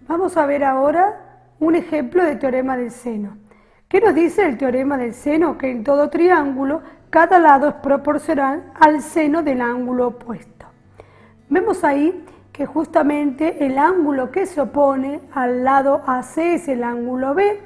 Vamos a ver ahora un ejemplo de teorema del seno. ¿Qué nos dice el teorema del seno? Que en todo triángulo cada lado es proporcional al seno del ángulo opuesto. Vemos ahí que justamente el ángulo que se opone al lado AC es el ángulo B,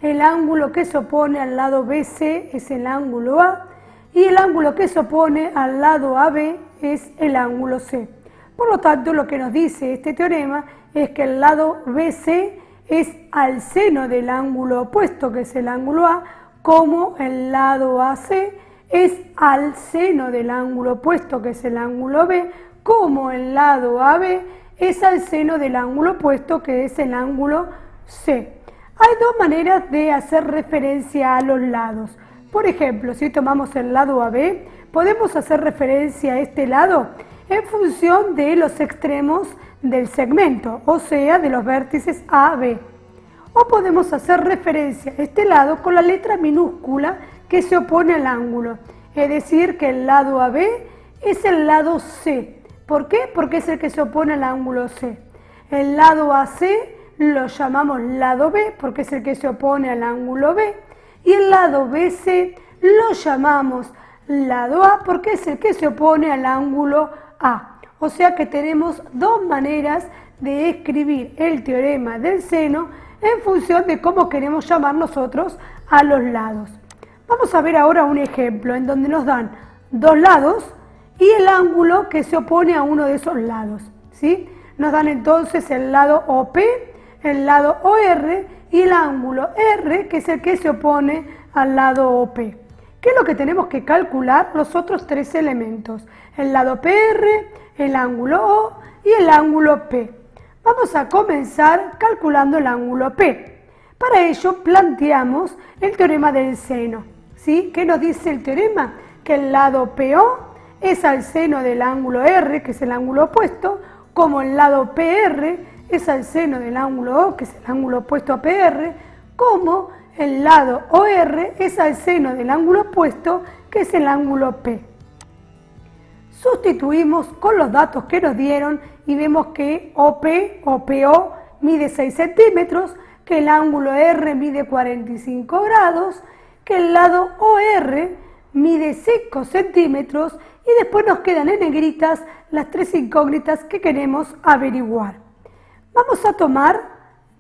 el ángulo que se opone al lado BC es el ángulo A y el ángulo que se opone al lado AB es el ángulo C. Por lo tanto, lo que nos dice este teorema es que el lado BC es al seno del ángulo opuesto, que es el ángulo A, como el lado AC es al seno del ángulo opuesto, que es el ángulo B, como el lado AB es al seno del ángulo opuesto, que es el ángulo C. Hay dos maneras de hacer referencia a los lados. Por ejemplo, si tomamos el lado AB, podemos hacer referencia a este lado en función de los extremos del segmento, o sea, de los vértices AB. O podemos hacer referencia a este lado con la letra minúscula que se opone al ángulo, es decir, que el lado AB es el lado C. ¿Por qué? Porque es el que se opone al ángulo C. El lado AC lo llamamos lado B porque es el que se opone al ángulo B, y el lado BC lo llamamos lado A porque es el que se opone al ángulo A. O sea que tenemos dos maneras de escribir el teorema del seno en función de cómo queremos llamar nosotros a los lados. Vamos a ver ahora un ejemplo en donde nos dan dos lados y el ángulo que se opone a uno de esos lados, ¿sí? Nos dan entonces el lado OP, el lado OR y el ángulo R, que es el que se opone al lado OP. ¿Qué es lo que tenemos que calcular? Los otros tres elementos, el lado PR, el ángulo O y el ángulo P. Vamos a comenzar calculando el ángulo P. Para ello planteamos el teorema del seno, ¿sí? ¿Qué nos dice el teorema? Que el lado PO es al seno del ángulo R, que es el ángulo opuesto, como el lado PR es al seno del ángulo O, que es el ángulo opuesto a PR, como el lado OR es al seno del ángulo opuesto, que es el ángulo P. Sustituimos con los datos que nos dieron y vemos que OP o PO mide 6 centímetros, que el ángulo R mide 45 grados, que el lado OR mide 5 centímetros y después nos quedan en negritas las tres incógnitas que queremos averiguar. Vamos a tomar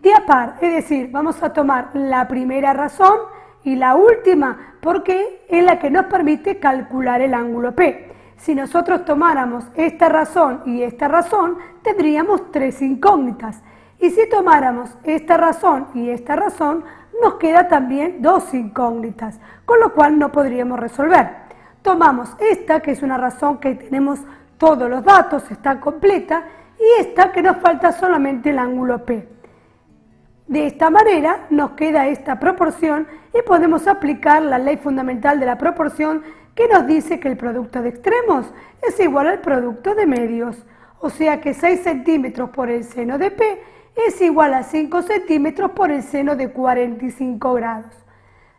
de a par, es decir, vamos a tomar la primera razón y la última porque es la que nos permite calcular el ángulo P. Si nosotros tomáramos esta razón y esta razón, tendríamos tres incógnitas. Y si tomáramos esta razón y esta razón, nos queda también dos incógnitas, con lo cual no podríamos resolver. Tomamos esta, que es una razón que tenemos todos los datos, está completa, y esta que nos falta solamente el ángulo P. De esta manera nos queda esta proporción y podemos aplicar la ley fundamental de la proporción que nos dice que el producto de extremos es igual al producto de medios. O sea que 6 centímetros por el seno de P es igual a 5 centímetros por el seno de 45 grados.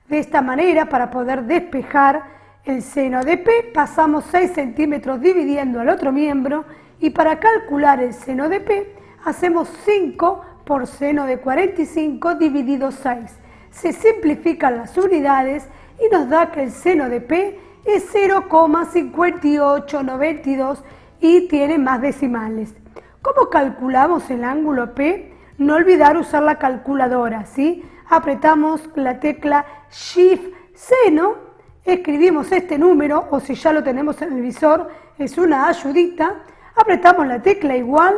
De esta manera, para poder despejar el seno de P, pasamos 6 centímetros dividiendo al otro miembro y para calcular el seno de P, hacemos 5 por seno de 45 dividido 6. Se simplifican las unidades y nos da que el seno de P es 0,5892 y tiene más decimales. ¿Cómo calculamos el ángulo P? No olvidar usar la calculadora, ¿sí? Apretamos la tecla Shift seno, escribimos este número, o si ya lo tenemos en el visor, es una ayudita, apretamos la tecla igual,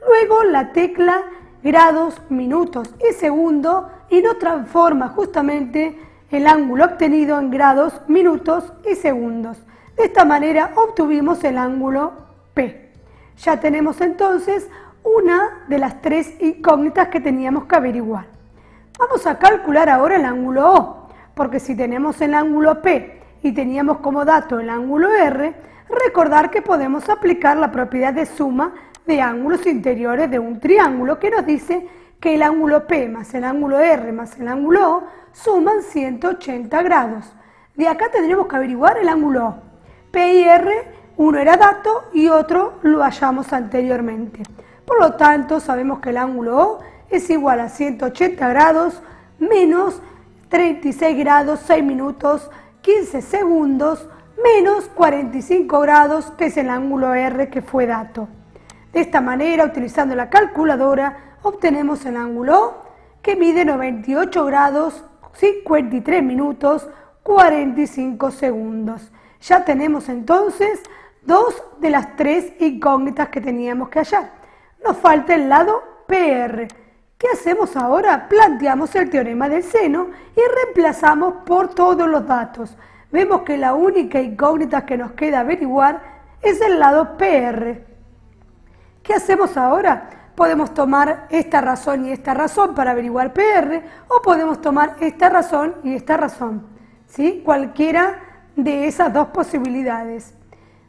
luego la tecla grados, minutos y segundo y nos transforma justamente el ángulo obtenido en grados, minutos y segundos. De esta manera obtuvimos el ángulo P. Ya tenemos entonces una de las tres incógnitas que teníamos que averiguar. Vamos a calcular ahora el ángulo O, porque si tenemos el ángulo P y teníamos como dato el ángulo R, recordar que podemos aplicar la propiedad de suma de ángulos interiores de un triángulo que nos dice que el ángulo P más el ángulo R más el ángulo O suman 180 grados. De acá tendremos que averiguar el ángulo O. P y R, uno era dato y otro lo hallamos anteriormente. Por lo tanto, sabemos que el ángulo O es igual a 180 grados menos 36 grados 6 minutos 15 segundos menos 45 grados, que es el ángulo R que fue dato. De esta manera, utilizando la calculadora, obtenemos el ángulo O, que mide 98 grados 53 minutos 45 segundos. Ya tenemos entonces dos de las tres incógnitas que teníamos que hallar. Nos falta el lado PR. ¿Qué hacemos ahora? Planteamos el teorema del seno y reemplazamos por todos los datos. Vemos que la única incógnita que nos queda averiguar es el lado PR. ¿Qué hacemos ahora? Podemos tomar esta razón y esta razón para averiguar PR, o podemos tomar esta razón y esta razón, ¿sí? Cualquiera de esas dos posibilidades.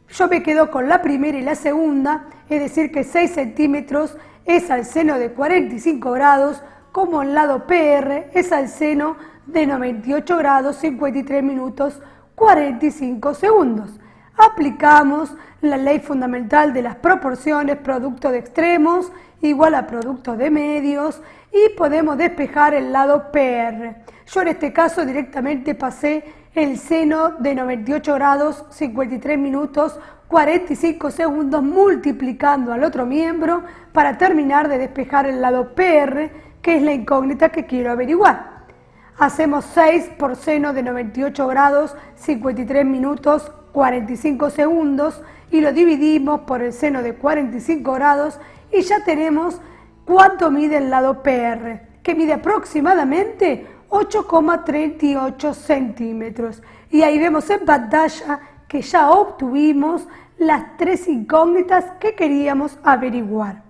Yo me quedo con la primera y la segunda, es decir que 6 centímetros es al seno de 45 grados, como el lado PR es al seno de 98 grados 53 minutos 45 segundos. Aplicamos la ley fundamental de las proporciones, producto de extremos igual a producto de medios, y podemos despejar el lado PR. Yo en este caso directamente pasé el seno de 98 grados 53 minutos 45 segundos multiplicando al otro miembro para terminar de despejar el lado PR, que es la incógnita que quiero averiguar. Hacemos 6 por seno de 98 grados 53 minutos 45 segundos y lo dividimos por el seno de 45 grados y ya tenemos cuánto mide el lado PR, que mide aproximadamente 8,38 centímetros. Y ahí vemos en pantalla que ya obtuvimos las tres incógnitas que queríamos averiguar.